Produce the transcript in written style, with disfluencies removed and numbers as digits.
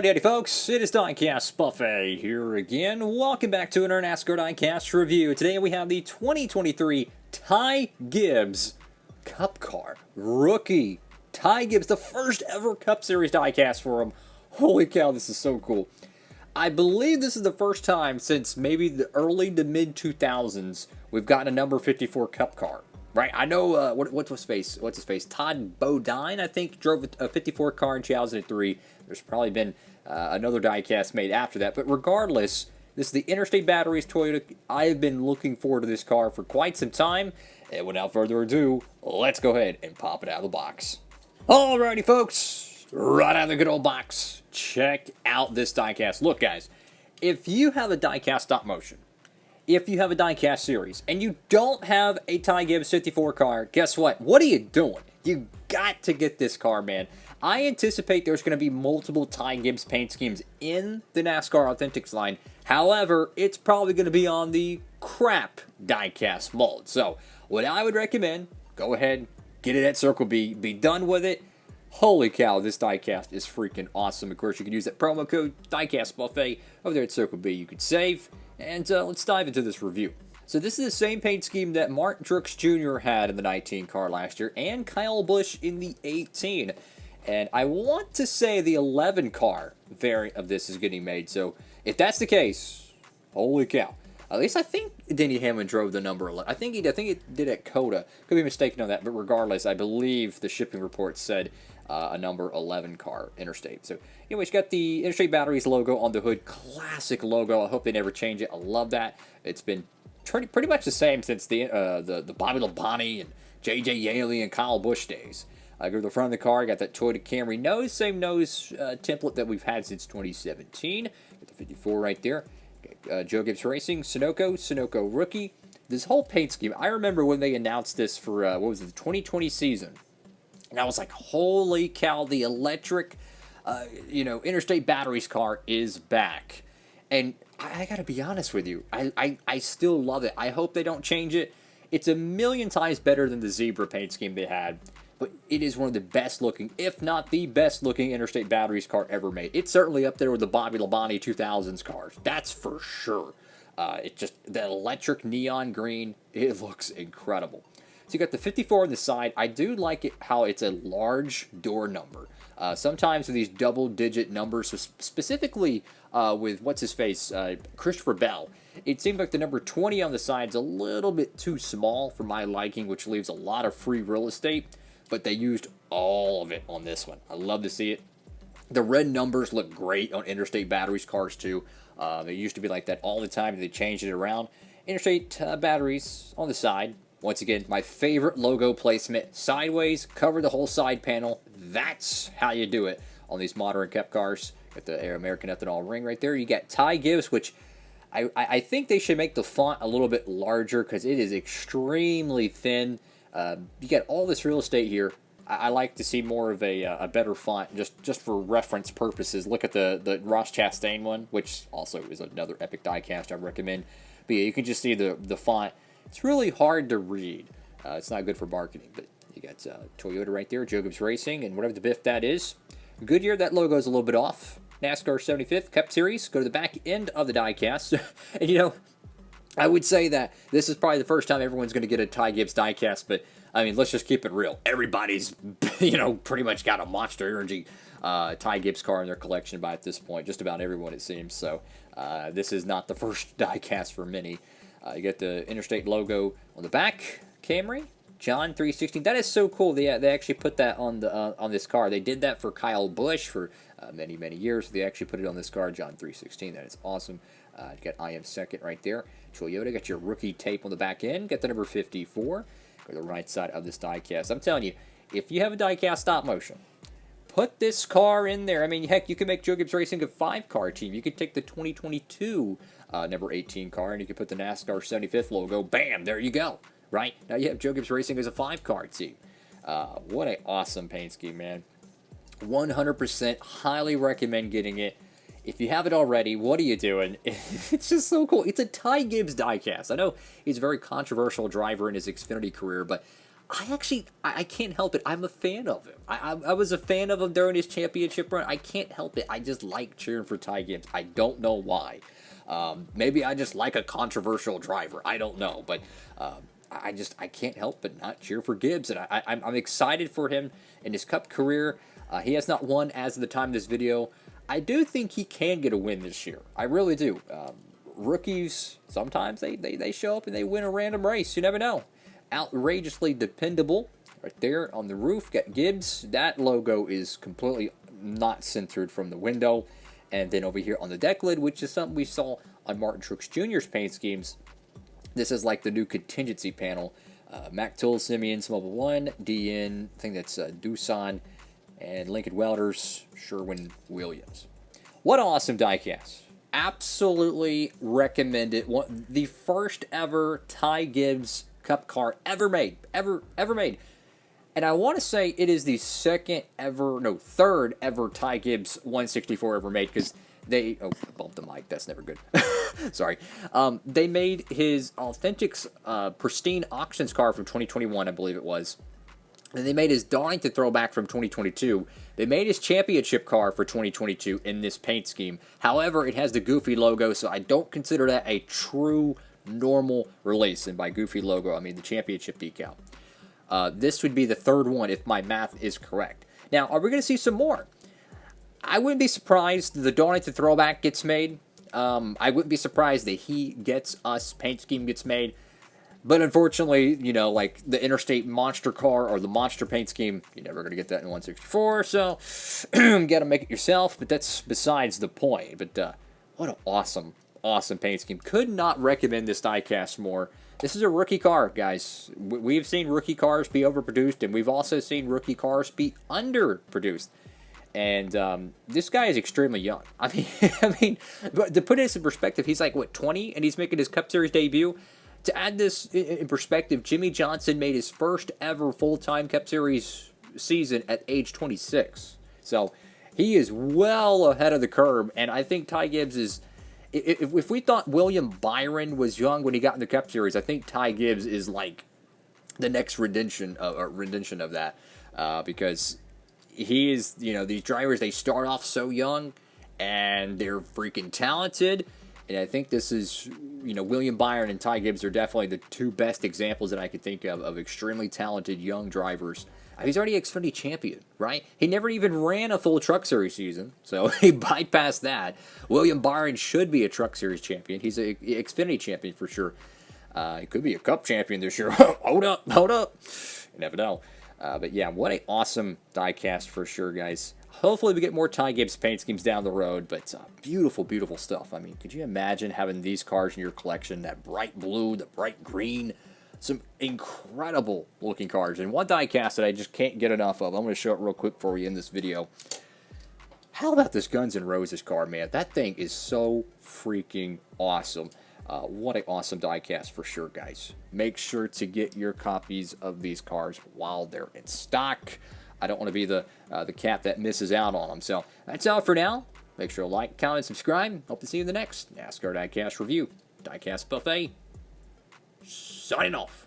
Howdy folks, it is Diecastbuffet here again. Welcome back to another Nascar Diecast review. Today we have the 2023 Ty Gibbs Cup Car. Rookie Ty Gibbs, the first ever Cup Series diecast for him. Holy cow, this is so cool. I believe this is the first time since maybe the early to mid 2000s we've gotten a number 54 Cup car. Right, I know, what's his face? Todd Bodine, I think, drove a 54 car in 2003. There's probably been another diecast made after that. But regardless, this is the Interstate Batteries Toyota. I have been looking forward to this car for quite some time. And without further ado, let's go ahead and pop it out of the box. Alrighty, folks, right out of the good old box. Check out this diecast. Look, guys, if you have a diecast stop motion, if you have a diecast series, and you don't have a Ty Gibbs 54 car, guess what? What are you doing? You got to get this car, man. I anticipate there's going to be multiple Ty Gibbs paint schemes in the NASCAR Authentics line. However, it's probably going to be on the crap diecast mold. So, what I would recommend, go ahead, get it at Circle B, be done with it. Holy cow, this diecast is freaking awesome. Of course, you can use that promo code DIECASTbuffet over there at Circle B. You can save. And let's dive into this review. So this is the same paint scheme that Mark Truex Jr. had in the 19 car last year, and Kyle Busch in the 18. And I want to say the 11 car variant of this is getting made. So if that's the case, holy cow. At least I think Denny Hamlin drove the number 11. I think it did at Coda. Could be mistaken on that, but regardless, I believe the shipping report said a number 11 car Interstate. So anyways, you got the Interstate Batteries logo on the hood. Classic logo. I hope they never change it. I love that. It's been pretty much the same since the Bobby Labonte and J.J. Yaley and Kyle Busch days. Go to the front of the car. Got that Toyota Camry nose. Same nose template that we've had since 2017. Got the 54 right there. Joe Gibbs Racing, Sunoco Rookie. This whole paint scheme, I remember when they announced this for, what was it, the 2020 season. And I was like, holy cow, the electric, Interstate Batteries car is back. And I gotta be honest with you, I still love it. I hope they don't change it. It's a million times better than the Zebra paint scheme they had. But it is one of the best looking, if not the best looking Interstate Batteries car ever made. It's certainly up there with the Bobby Labonte 2000s cars. That's for sure. It's just the electric neon green. It looks incredible. So you got the 54 on the side. I do like it how it's a large door number. Sometimes with these double-digit numbers, so specifically with what's-his-face, Christopher Bell, it seems like the number 20 on the side is a little bit too small for my liking, which leaves a lot of free real estate. But they used all of it on this one. I love to see it. The red numbers look great on Interstate Batteries cars, too. They used to be like that all the time. They changed it around. Interstate Batteries on the side. Once again, my favorite logo placement. Sideways, cover the whole side panel. That's how you do it on these modern Cup cars. Got the American Ethanol ring right there. You got Ty Gibbs, which I think they should make the font a little bit larger because it is extremely thin. You get all this real estate here. I like to see more of a better font just for reference purposes. Look at the Ross Chastain one, which also is another epic diecast I recommend. But yeah, you can just see the font. It's really hard to read. It's not good for marketing, but you got Toyota right there, Joe Gibbs Racing, and whatever the biff that is. Goodyear, that logo is a little bit off. NASCAR 75th Cup Series, go to the back end of the diecast. And I would say that this is probably the first time everyone's going to get a Ty Gibbs diecast, but, I mean, let's just keep it real. Everybody's, pretty much got a Monster Energy Ty Gibbs car in their collection by at this point. Just about everyone, it seems. So, this is not the first diecast for many. You get the Interstate logo on the back. Camry, John 316. That is so cool. They actually put that on this car. They did that for Kyle Busch for many, many years. They actually put it on this car, John 316. That is awesome. You got I am second right there. Toyota, got your rookie tape on the back end. Got the number 54. Go to the right side of this diecast. I'm telling you, if you have a diecast stop motion, put this car in there. I mean, heck, you can make Joe Gibbs Racing a 5-car team. You could take the 2022 number 18 car, and you could put the NASCAR 75th logo. Bam, there you go. Right? Now you have Joe Gibbs Racing as a 5-car team. What an awesome paint scheme, man. 100% highly recommend getting it. If you have it already, what are you doing? It's just so cool. It's a Ty Gibbs diecast. I know he's a very controversial driver in his Xfinity career, but I can't help it. I'm a fan of him. I was a fan of him during his championship run. I can't help it. I just like cheering for Ty Gibbs. I don't know why. Maybe I just like a controversial driver. I don't know, but I can't help but not cheer for Gibbs, and I'm excited for him in his Cup career. He has not won as of the time of this video. I do think he can get a win this year. I really do. Rookies, sometimes they show up and they win a random race. You never know. Outrageously dependable. Right there on the roof, got Gibbs. That logo is completely not centered from the window. And then over here on the deck lid, which is something we saw on Martin Truex Jr.'s paint schemes, this is like the new contingency panel. Mac Tool, Simeon's Mobile 1, DN, I think that's Doosan, and Lincoln Welders, Sherwin-Williams. What an awesome diecast. Absolutely recommend it. The first ever Ty Gibbs Cup car ever made. Ever made. And I want to say it is the third ever Ty Gibbs 164 ever made, because they, bumped the mic, that's never good. Sorry. They made his authentic, pristine auctions car from 2021, I believe it was. And they made his Darlington throwback from 2022. They made his championship car for 2022 in this paint scheme. However, it has the Goofy logo, so I don't consider that a true normal release. And by Goofy logo, I mean the championship decal. This would be the third one if my math is correct. Now, are we going to see some more? I wouldn't be surprised the Darlington throwback gets made. I wouldn't be surprised that he gets us paint scheme gets made. But unfortunately, you know, like the Interstate monster car or the monster paint scheme, you're never going to get that in 164. So, you got to make it yourself. But that's besides the point. But what an awesome paint scheme. Could not recommend this diecast more. This is a rookie car, guys. We've seen rookie cars be overproduced, and we've also seen rookie cars be underproduced. And this guy is extremely young. I mean, but to put it in perspective, he's like, what, 20? And he's making his Cup Series debut. To add this in perspective, Jimmy Johnson made his first ever full-time Cup Series season at age 26. So he is well ahead of the curve, and I think Ty Gibbs is... If we thought William Byron was young when he got in the Cup Series, I think Ty Gibbs is like the next rendition of that, because he is, you know, these drivers, they start off so young and they're freaking talented. And I think this is, you know, William Byron and Ty Gibbs are definitely the two best examples that I could think of extremely talented young drivers. He's already Xfinity champion, right? He never even ran a full Truck Series season, so he bypassed that. William Byron should be a Truck Series champion. He's an Xfinity champion for sure. He could be a Cup champion this year. Hold up. You never know. But yeah, what an awesome diecast for sure, guys. Hopefully we get more Ty Gibbs paint schemes down the road, but beautiful, beautiful stuff. I mean, could you imagine having these cars in your collection? That bright blue, the bright green, some incredible looking cars. And one diecast that I just can't get enough of. I'm going to show it real quick for you in this video. How about this Guns N' Roses car, man? That thing is so freaking awesome. What an awesome diecast for sure, guys. Make sure to get your copies of these cars while they're in stock. I don't want to be the cat that misses out on them. So that's all for now. Make sure to like, comment, and subscribe. Hope to see you in the next NASCAR Diecast review. Diecast Buffet, signing off.